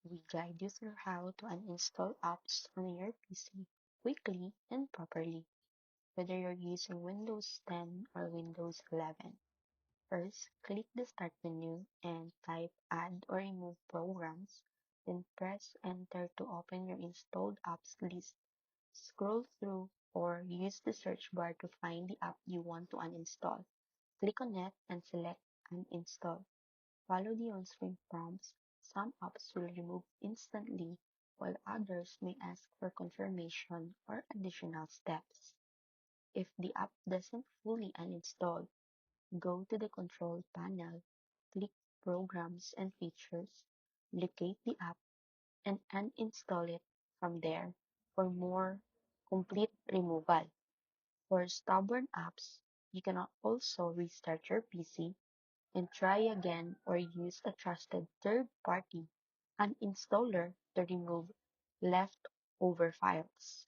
we guide you through how to uninstall apps on your PC quickly and properly, whether you're using Windows 10 or Windows 11. First, click the Start menu and type Add or Remove Programs, then press Enter to open your installed apps list. Scroll through or use the search bar to find the app you want to uninstall. Click on it and select Uninstall. Follow the on-screen prompts. Some apps will remove instantly, while others may ask for confirmation or additional steps. If the app doesn't fully uninstall, go to the Control panel, click Programs and Features, locate the app, and uninstall it from there for more complete removal. For stubborn apps, you can also restart your PC and try again or use a trusted third-party uninstaller to remove leftover files.